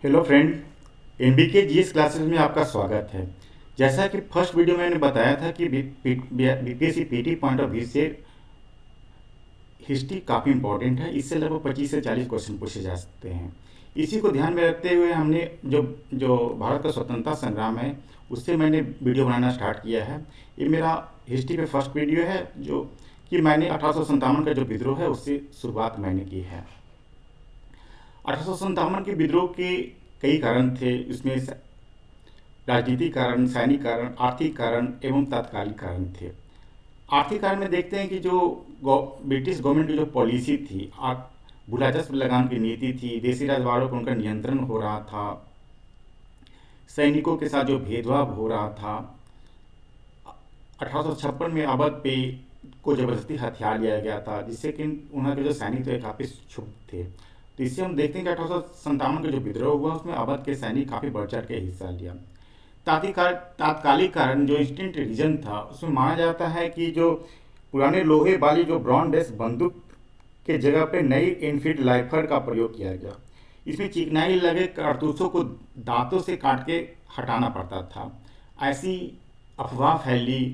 Hello friend, NBK GS classes में आपका स्वागत है। जैसा कि फर्स्ट वीडियो में मैंने बताया था कि BPSC PT point of view से हिस्ट्री काफ़ी इंपॉर्टेंट है। इससे लगभग 25 से 40 क्वेश्चन पूछे जा सकते हैं। इसी को ध्यान में रखते हुए हमने जो जो भारत का स्वतंत्रता संग्राम है उससे मैंने वीडियो बनाना स्टार्ट किया है। ये मेरा हिस्ट्री पे फर्स्ट वीडियो है जो कि मैंने 1857 का जो विद्रोह है उससे शुरुआत मैंने की है। 1857 के विद्रोह के कई कारण थे। इसमें राजनीतिक कारण, सैनिक कारण, आर्थिक कारण एवं तात्कालिक कारण थे। आर्थिक कारण में देखते हैं कि जो ब्रिटिश गवर्नमेंट की जो पॉलिसी थी, भूला जश्न लगान की नीति थी, देसी राजवाड़ों पर उनका नियंत्रण हो रहा था, सैनिकों के साथ जो भेदभाव हो रहा था। 1856 में अवध पे को जबरदस्ती हथियार लिया गया था जिससे कि उन्होंने के जो सैनिक थे काफ़ी क्षुब्ध थे। तो इससे हम देखते हैं कि 1857 का जो विद्रोह हुआ उसमें अवध के सैनिक काफ़ी बढ़ चढ़ के हिस्सा लिया। तात्कालिक कारण जो इंस्टेंट रीजन था उसमें माना जाता है कि जो पुराने लोहे वाली जो ब्रॉन बेस बंदूक के जगह पे नई एनफील्ड लाइफर का प्रयोग किया गया। इसमें चिकनाई लगे कारतूसों को दांतों से काट के हटाना पड़ता था। ऐसी अफवाह फैली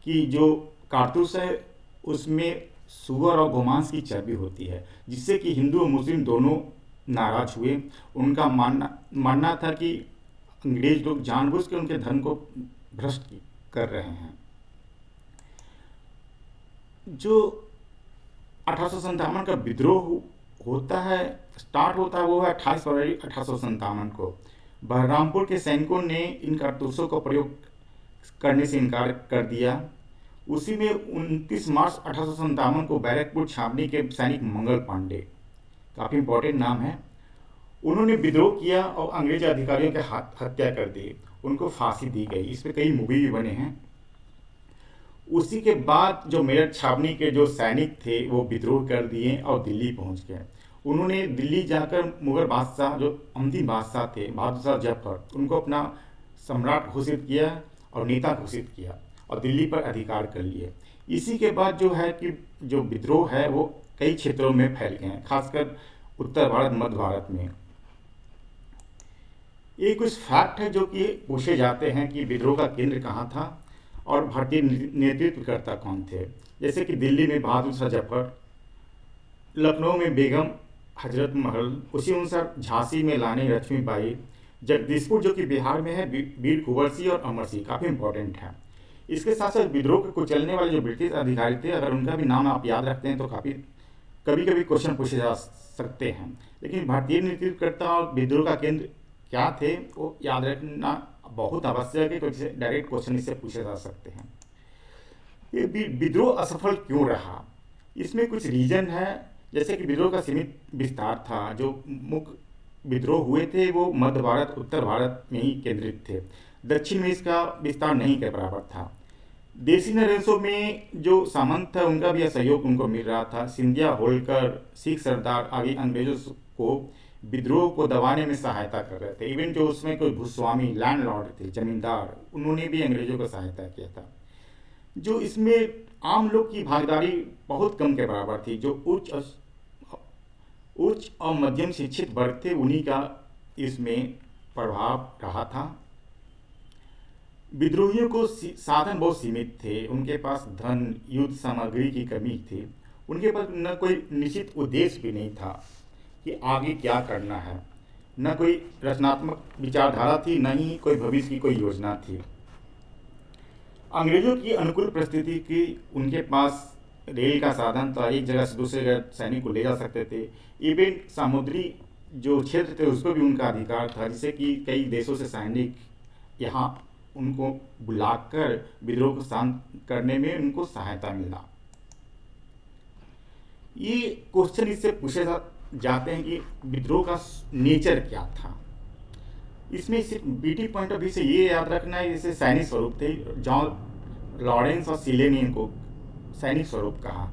कि जो कारतूस है उसमें सुअर और गोमांस की चर्बी होती है, जिससे कि हिंदू और मुस्लिम दोनों नाराज हुए। उनका मानना था कि अंग्रेज लोग जानबूझ के उनके धर्म को भ्रष्ट कर रहे हैं। जो 1857 का विद्रोह होता है, स्टार्ट होता है, वो है 28 फरवरी 1857 को। बहरामपुर के सैनिकों ने इन कारतूसों का प्रयोग करने से इनकार कर दिया। उसी में 29 मार्च 1857 को बैरकपुर छावनी के सैनिक मंगल पांडे, काफ़ी इंपॉर्टेंट नाम है, उन्होंने विद्रोह किया और अंग्रेज अधिकारियों के हत्या कर दी। उनको फांसी दी गई। इस पर कई मूवी भी बने हैं। उसी के बाद जो मेरठ छावनी के जो सैनिक थे वो विद्रोह कर दिए और दिल्ली पहुंच गए। उन्होंने दिल्ली जाकर मुगल बादशाह जो अंतिम बादशाह थे बहादुर शाह जफर, उनको अपना सम्राट घोषित किया और नेता घोषित किया और दिल्ली पर अधिकार कर लिए। इसी के बाद जो है कि जो विद्रोह है वो कई क्षेत्रों में फैल गए हैं, खासकर उत्तर भारत, मध्य भारत में। ये कुछ फैक्ट है जो कि पूछे जाते हैं कि विद्रोह का केंद्र कहाँ था और भारतीय नेतृत्वकर्ता कौन थे। जैसे कि दिल्ली में बहादुर शाह जफर, लखनऊ में बेगम हजरत महल, उसी अनुसार झांसी में रानी लक्ष्मीबाई, जगदीशपुर जो कि बिहार में है वीर कुंवर सिंह और अमर सिंह, काफ़ी इंपॉर्टेंट है। इसके साथ साथ विद्रोह को कुचलने वाले जो ब्रिटिश अधिकारी थे, अगर उनका भी नाम आप याद रखते हैं तो काफ़ी कभी कभी क्वेश्चन पूछे जा सकते हैं। लेकिन भारतीय नेतृत्वकर्ता और विद्रोह का केंद्र क्या थे वो याद रखना बहुत आवश्यक है, क्योंकि डायरेक्ट क्वेश्चन इससे पूछे जा सकते हैं। ये विद्रोह असफल क्यों रहा, इसमें कुछ रीजन है। जैसे कि विद्रोह का सीमित विस्तार था। जो मुख्य विद्रोह हुए थे वो मध्य भारत, उत्तर भारत में ही केंद्रित थे। दक्षिण में इसका विस्तार नहीं के बराबर था। देसी नरेशों में जो सामंत था उनका भी सहयोग उनको मिल रहा था। सिंधिया, होलकर, सिख सरदार आदि अंग्रेजों को विद्रोह को दबाने में सहायता कर रहे थे। इवन जो उसमें कोई भूस्वामी लैंडलॉर्ड थे, जमींदार, उन्होंने भी अंग्रेजों को सहायता किया था। जो इसमें आम लोग की भागीदारी बहुत कम के बराबर थी। जो उच्च और मध्यम शिक्षित वर्ग थे उन्हीं का इसमें प्रभाव रहा था। विद्रोहियों को साधन बहुत सीमित थे। उनके पास धन, युद्ध सामग्री की कमी थी। उनके पास न कोई निश्चित उद्देश्य भी नहीं था कि आगे क्या करना है। न कोई रचनात्मक विचारधारा थी, न ही कोई भविष्य की कोई योजना थी। अंग्रेजों की अनुकूल परिस्थिति की उनके पास रेल का साधन था, एक जगह से दूसरी जगह सैनिक को ले जा सकते थे। इवन समुद्री जो क्षेत्र थे उसको भी उनका अधिकार था, जिससे कि कई देशों से सैनिक यहाँ उनको बुलाकर विद्रोह को शांत करने में उनको सहायता मिला। ये क्वेश्चन इससे पूछे जाते हैं कि विद्रोह का नेचर क्या था। इसमें सिर्फ बीटी पॉइंट ऑफ व्यू से ये याद रखना है, जैसे सैनिक स्वरूप थे। जॉन लॉरेंस और सिले ने इनको सैनिक स्वरूप कहा,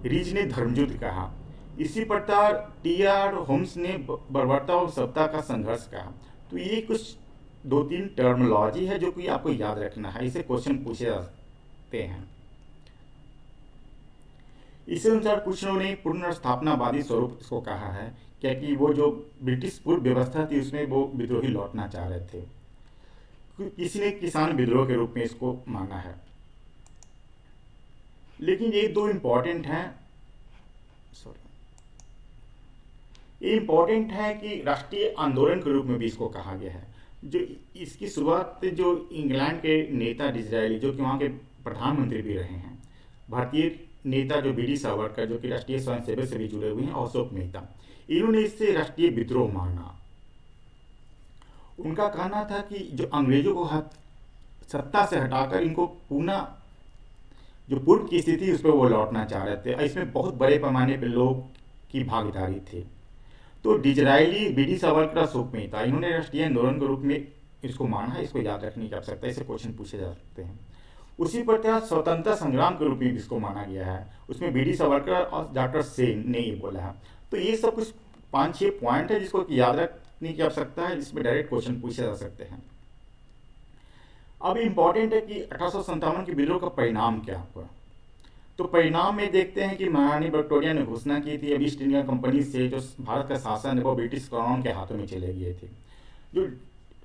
रिज ने धर्मयुद्ध कहा। इसी प्रकार टी.आर. होम्स ने बर्बरता और सत्ता का संघर्ष कहा। तो ये कुछ 2-3 टर्मोलॉजी है जो कि आपको याद रखना है, इसे क्वेश्चन पूछे जाते हैं। इसी अनुसार कुछ लोगों ने पुनर्स्थापनावादी स्वरूप इसको कहा है, क्या कि वो जो ब्रिटिश पूर्व व्यवस्था थी उसमें वो विद्रोही लौटना चाह रहे थे। किसी ने किसान विद्रोह के रूप में इसको माना है। लेकिन ये दो इम्पॉर्टेंट हैं, ये इम्पॉर्टेंट है कि राष्ट्रीय आंदोलन के रूप में भी इसको कहा गया है। जो इसकी शुरुआत जो इंग्लैंड के नेता डिज़रायली, जो कि वहाँ के प्रधानमंत्री भी रहे हैं, भारतीय नेता जो बी डी सावरकर, जो कि राष्ट्रीय स्वयंसेवक से भी जुड़े हुए हैं, अशोक मेहता, इन्होंने इससे राष्ट्रीय विद्रोह माना। उनका कहना था कि जो अंग्रेजों को सत्ता से हटाकर इनको पुनः जो पूर्व की स्थिति उस पर वो लौटना चाह रहे थे। इसमें बहुत बड़े पैमाने पर लोग की भागीदारी थी। तो Disraeli, B D Savarkar, Ashok Mehta, इन्होंने राष्ट्रीय आंदोलन के रूप में इसको माना है। इसको याद रखने की आवश्यकता है, इससे क्वेश्चन पूछे जा सकते हैं। उसी प्रकार स्वतंत्रता संग्राम के रूप में इसको माना गया है। उसमें बी डी सावरकर और डॉक्टर सेन ने ये बोला है। तो ये सब कुछ 5-6 पॉइंट है जिसको याद रखने की आवश्यकता है, जिसमें डायरेक्ट क्वेश्चन पूछे जा सकते हैं। अब इम्पॉर्टेंट है कि 1857 के विद्रोह का परिणाम क्या हुआ। तो परिणाम में देखते हैं कि महारानी विक्टोरिया ने घोषणा की थी अब ईस्ट इंडिया कंपनी से जो भारत का शासन है वो ब्रिटिश क्राउन के हाथों में चले गए थे। जो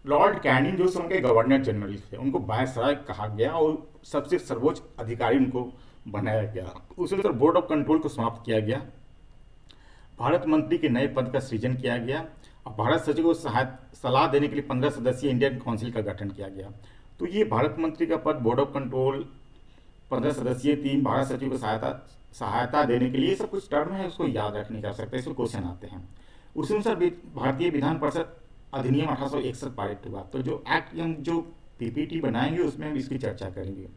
लॉर्ड कैनिंग जो उनके गवर्नर जनरल थे, उनको वायसराय कहा गया और सबसे सर्वोच्च अधिकारी उनको बनाया गया। उसी अनुसार बोर्ड ऑफ कंट्रोल को समाप्त किया गया, भारत मंत्री के नए पद का सृजन किया गया और भारत सचिव को सलाह देने के लिए 15 सदस्यीय इंडियन काउंसिल का गठन किया गया। तो ये भारत मंत्री का पद, बोर्ड ऑफ कंट्रोल, 15 सदस्यीय टीम, भारत सचिव को सहायता देने के लिए, सब कुछ टर्म है, उसको याद रखने की आवश्यकता है। इसमें क्वेश्चन आते हैं। उसी अनुसार भारतीय विधान परिषद अधिनियम 1861 पारित हुआ। तो जो एक्ट हम जो पीपीटी बनाएंगे उसमें हम इसकी चर्चा करेंगे।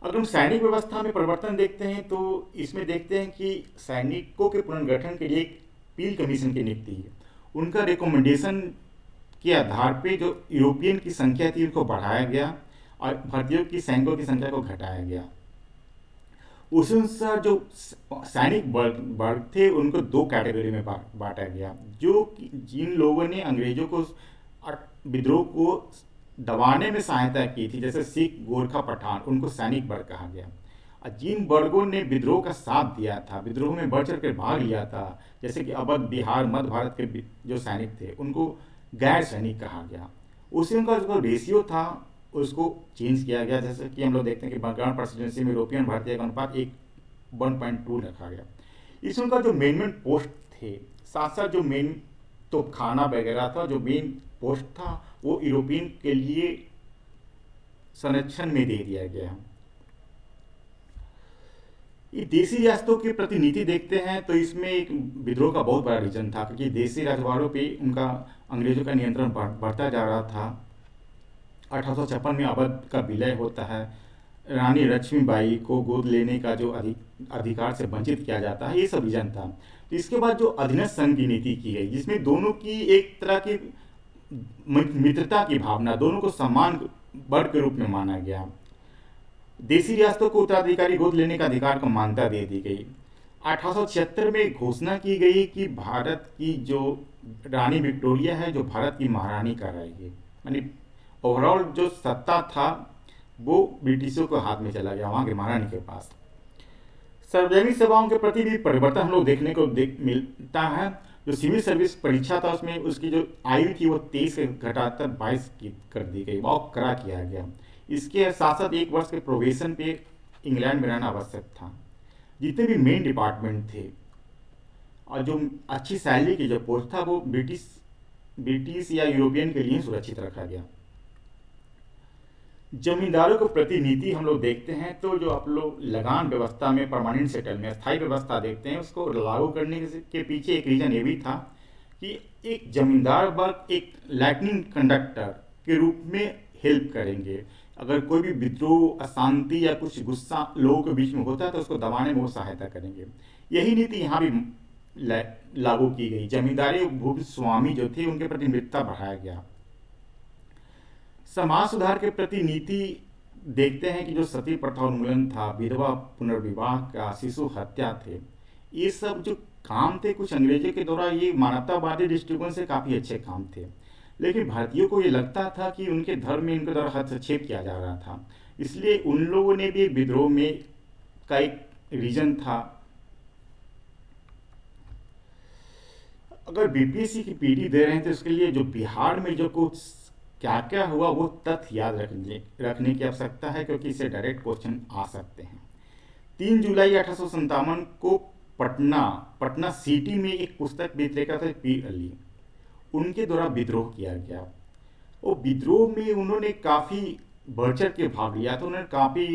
अगर हम सैनिक व्यवस्था में परिवर्तन देखते हैं तो इसमें देखते हैं कि सैनिकों के पुनर्गठन के लिए एक पील कमीशन की नियुक्ति है। उनका रिकमेंडेशन के आधार पे जो यूरोपियन की संख्या थी उनको बढ़ाया गया और भारतीयों की सैनिकों की संख्या को घटाया गया। उस अनुसार जो सैनिक वर्ग थे उनको 2 कैटेगरी में बांटा गया। जो जिन लोगों ने अंग्रेजों को विद्रोह को दबाने में सहायता की थी, जैसे सिख, गोरखा, पठान, उनको सैनिक वर्ग कहा गया। और जिन वर्गों ने विद्रोह का साथ दिया था, विद्रोह में बढ़ चढ़ कर भाग लिया था, जैसे कि अवध, बिहार, मध्य भारत के जो सैनिक थे, उनको गैर सैनिक कहा गया। उसी उनका जो रेशियो था उसको चेंज किया गया। जैसे कि हम लोग देखते हैं कि बंगाल प्रेसिडेंसी में यूरोपियन भारतीय का अनुपात 1:2 रखा गया। इस उनका जो मेन पोस्ट थे, साथ साथ जो मेन तो खाना वगैरह था, जो मेन पोस्ट था वो यूरोपियन के लिए संरक्षण में दे दिया गया। ये देसी रियासतों के प्रति नीति देखते हैं तो इसमें एक विद्रोह का बहुत बड़ा रीजन था, क्योंकि देसी राजवाड़ों पे उनका अंग्रेजों का नियंत्रण बढ़ता जा रहा था। 1856 में अवध का विलय होता है, रानी लक्ष्मीबाई को गोद लेने का जो अधिकार से वंचित किया जाता है, ये सब रीजन था। तो इसके बाद जो अधीनस्थ संघ की नीति की गई, जिसमें दोनों की एक तरह की मित्रता की भावना, दोनों को समान वर्ग के रूप में माना गया। देसी रियासतों को उत्तराधिकारी गोद लेने का अधिकार को मान्यता दे दी गई। 1876 में घोषणा की गई कि भारत की जो रानी विक्टोरिया है जो भारत की महारानी का रहेगी, यानी ओवरऑल जो सत्ता था वो ब्रिटिशों के हाथ में चला गया, वहाँ के महारानी के पास। सार्वजनिक सेवाओं के प्रति भी परिवर्तन हम लोग देखने को मिलता है। जो सिविल सर्विस परीक्षा था उसमें उसकी जो आयु थी वो 23 से घटाकर 22 की कर दी गई, बहुत कड़ा किया गया। इसके साथ साथ 1 वर्ष के प्रोबेशन पे इंग्लैंड में रहना आवश्यक था। जितने भी मेन डिपार्टमेंट थे और जो अच्छी सैलरी की जो पोस्ट था वो ब्रिटिश या यूरोपियन के लिए सुरक्षित रखा गया। जमींदारों को प्रतिनिधि हम लोग देखते हैं तो जो आप लोग लगान व्यवस्था में, परमानेंट सेटलमेंट, स्थायी व्यवस्था देखते हैं, उसको लागू करने के पीछे एक रीजन ये भी था कि एक जमींदार वर्ग एक लाइटनिंग कंडक्टर के रूप में हेल्प करेंगे। अगर कोई भी विद्रोह, अशांति या कुछ गुस्सा लोगों के बीच में होता है तो उसको दबाने में वो सहायता करेंगे। यही नीति यहाँ भी लागू की गई। जमींदारी भूस्वामी जो थे उनके प्रति मित्रता बढ़ाया गया। समाज सुधार के प्रति नीति देखते हैं कि जो सती प्रथा उन्मूलन था, विधवा पुनर्विवाह का, शिशु हत्या थे, ये सब जो काम थे कुछ अंग्रेजों के द्वारा ये मानवतावादी दृष्टिकोण से काफ़ी अच्छे काम थे। लेकिन भारतीयों को ये लगता था कि उनके धर्म में इनके द्वारा हस्तक्षेप किया जा रहा था, इसलिए उन लोगों ने भी विद्रोह में का एक रीजन था। अगर बीपीएससी की पीडी दे रहे हैं तो उसके लिए जो बिहार में जो कुछ क्या क्या हुआ वो तथ्य याद रखने की आवश्यकता है, क्योंकि इससे डायरेक्ट क्वेश्चन आ सकते हैं। 3 जुलाई 1857 को पटना पटना सिटी में एक पुस्तक विक्रेता थे पीर अली, उनके द्वारा विद्रोह किया गया। वो विद्रोह में उन्होंने काफ़ी बढ़ चढ़ के भाग लिया था, उन्होंने काफ़ी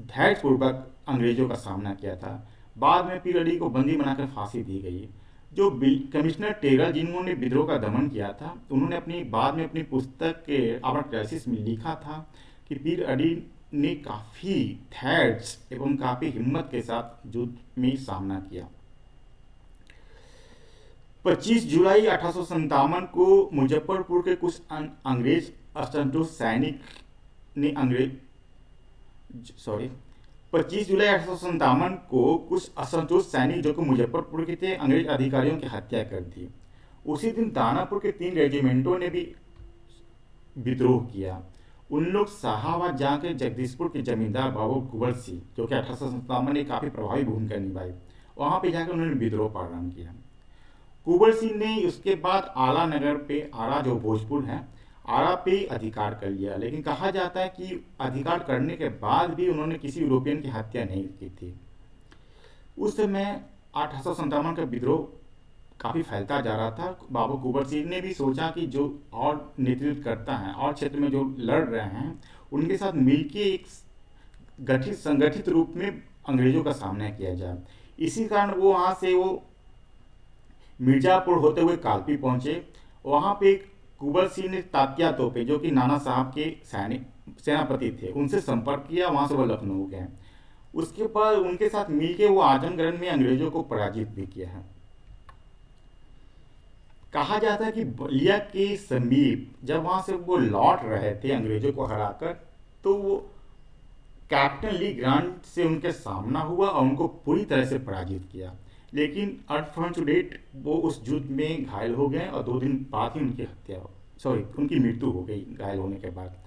धैर्यपूर्वक अंग्रेजों का सामना किया था। बाद में पीर अली को बंदी बनाकर फांसी दी गई। जो कमिश्नर टेरर जिन्होंने विद्रोह का दमन किया था, उन्होंने अपनी बाद में अपनी पुस्तक के आवर क्राइसिस में लिखा था कि पीर अली ने काफ़ी धैर्य एवं काफ़ी हिम्मत के साथ युद्ध में सामना किया। 25 जुलाई 1857 को मुजफ्फरपुर के कुछ अंग्रेज असंतुष्ट सैनिक ने 25 जुलाई 1857 को कुछ असंतुष्ट सैनिक जो कि मुजफ्फरपुर के थे, अंग्रेज अधिकारियों की हत्या कर दी। उसी दिन दानापुर के 3 रेजिमेंटों ने भी विद्रोह किया। उन लोग शाहाबाद जाकर जगदीशपुर के जमींदार बाबू कुंवर सिंह, जो कि 1857 में काफ़ी प्रभावी भूमिका निभाई, वहाँ पे जाकर उन्होंने विद्रोह प्रारंभ किया। कुंवर सिंह ने उसके बाद आला नगर पे, आरा जो भोजपुर है, आरा पे अधिकार कर लिया। लेकिन कहा जाता है कि अधिकार करने के बाद भी उन्होंने किसी यूरोपियन की हत्या नहीं की थी। उस समय 1857 का विद्रोह काफ़ी फैलता जा रहा था। बाबू कुंवर सिंह ने भी सोचा कि जो और नेतृत्व करता है और क्षेत्र में जो लड़ रहे हैं उनके साथ मिलके एक संगठित रूप में अंग्रेजों का सामना किया जाए। इसी कारण वो वहाँ से वो मिर्जापुर होते हुए कालपी पहुँचे। वहाँ पे कुंवर सिंह ने तात्या तोपे, जो कि नाना साहब के सेनापति थे, उनसे संपर्क किया। वहाँ से वो लखनऊ गए। उसके बाद उनके साथ मिलके वो आजमगढ़ में अंग्रेजों को पराजित भी किया है। कहा जाता है कि बलिया के समीप जब वहाँ से वो लौट रहे थे अंग्रेजों को हराकर, तो वो कैप्टन ली ग्रांट से उनके सामना हुआ और उनको पूरी तरह से पराजित किया। लेकिन अनफॉर्चुनेट वो उस युद्ध में घायल हो गए और 2 दिन बाद ही उनकी मृत्यु हो गई घायल होने के बाद।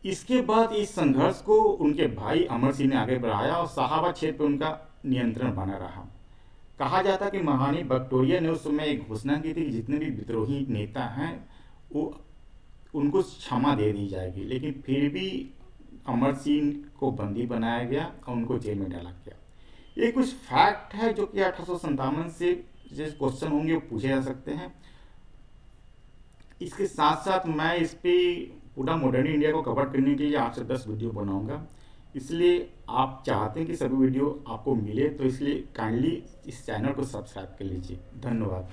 इसके बाद इस संघर्ष को उनके भाई अमर सिंह ने आगे बढ़ाया और शाहाबाद क्षेत्र पर उनका नियंत्रण बना रहा। कहा जाता कि महारानी विक्टोरिया ने उस समय एक घोषणा की थी कि जितने भी विद्रोही नेता हैं वो उनको क्षमा दे दी जाएगी, लेकिन फिर भी अमर सिंह को बंदी बनाया गया और उनको जेल में डाला गया। ये कुछ फैक्ट है जो कि 1857 से जो क्वेश्चन होंगे वो पूछे जा सकते हैं। इसके साथ साथ मैं इस पे पूरा मॉडर्न इंडिया को कवर करने के लिए 8 से 10 वीडियो बनाऊंगा। इसलिए आप चाहते हैं कि सभी वीडियो आपको मिले, तो इसलिए काइंडली इस चैनल को सब्सक्राइब कर लीजिए। धन्यवाद।